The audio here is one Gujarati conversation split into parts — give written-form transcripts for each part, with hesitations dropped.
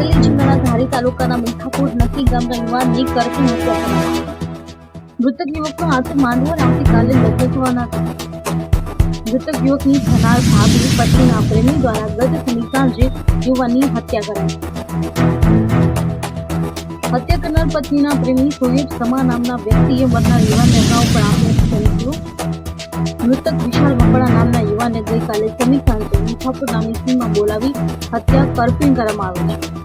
અરવલ્લી જિલ્લાના ધારી તાલુકાના મીઠાપુર નક્કી ગામના યુવાનની કરફ્યુ હત્યા કરવામાં મૃતક યુવકનો હાથ માંડવો અને આવતીકાલે લગ્ન થવાના હતા. મૃતક યુવકની થનાર ભાભી પત્નીના પ્રેમી દ્વારા ગત શનિ સાંજે યુવાનની હત્યા કરાઈ. હત્યા કરનાર પત્નીના પ્રેમી સોયેબ સમા નામના વ્યક્તિએ મરનાર યુવાનને અગાઉ પણ આત્મહત્યા કરી હતી. મૃતક વિશાલ મકડા નામના યુવાનને ગઈકાલે શનિ સાંજે મીઠાપુર નામની સીમમાં બોલાવી હત્યા કરફ્યુ કરવામાં આવી છે.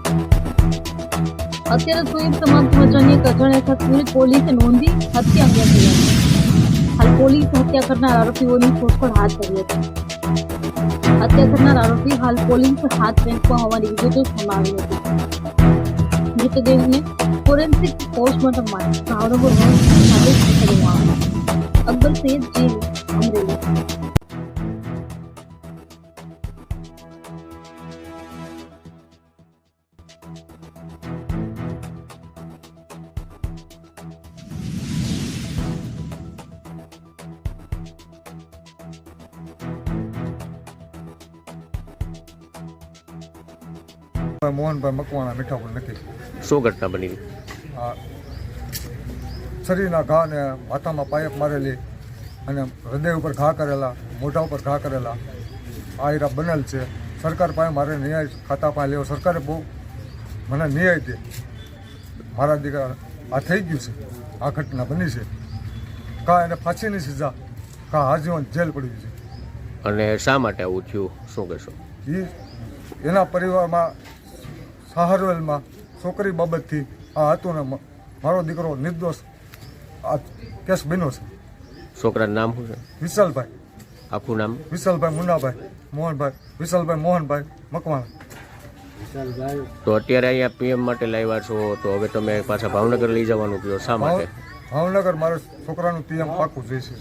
અત્યારે સોયેબ સમાપ્ત વચનની એક અજાણ્યા શખ્સે પોલીસે નોંધી હત્યા અંગે થઈ હતી. હાલ પોલીસે હત્યા કરનાર આરોપીઓની શોધખોળ હાથ ધરી હતી. હત્યા કરનાર આરોપી હાલ પોલીસ હાથ ફેંકવા હોવાની વિગતો સામે આવી હતી. મૃતદેહને ફોરેન્સિક પોસ્ટમોર્ટમ માટે ભાવનગર હોસ્પિટલ ખાતે ખસેડવામાં આવ્યો. અકબર સૈયદ જેલ, અમરેલી. મોહનભાઈ મકવાણા મીઠાપુર નક્કી. શું ઘટના બની? શરીરના ઘા ને માથામાં પાયપ મારેલી અને હૃદય ઉપર ઘા કરેલા, મોઢા ઉપર ઘા કરેલા આ હીરા બનેલ છે. સરકાર પાસે મારે ન્યાય ખાતા પાસે લેવો. સરકારે બહુ મને ન્યાય દે. મારા દીકરા આ થઈ ગયું છે, આ ઘટના બની છે. કા એને ફાંસીની સજા, કા આજીવન જેલ પડી છે. અને શા માટે આવું થયું, શું કહેશો? એના પરિવારમાં સહારવેલમાં છોકરી બાબતથી આ હતું ને મારો દીકરો નિર્દોષ આ કેસ બન્યો છે. છોકરાનું નામ શું છે? વિશાલભાઈ. આખું નામ? વિશાલભાઈ મુન્નાભાઈ મોહનભાઈ. વિશાલભાઈ મોહનભાઈ મકવાણા. તો અત્યારે અહીંયા પીએમ માટે લાવ્યા છો, તો હવે તમે પાછા ભાવનગર લઈ જવાનું કહો, શા માટે? ભાવનગર મારે છોકરાનું પીએમ પાકું જોઈશે.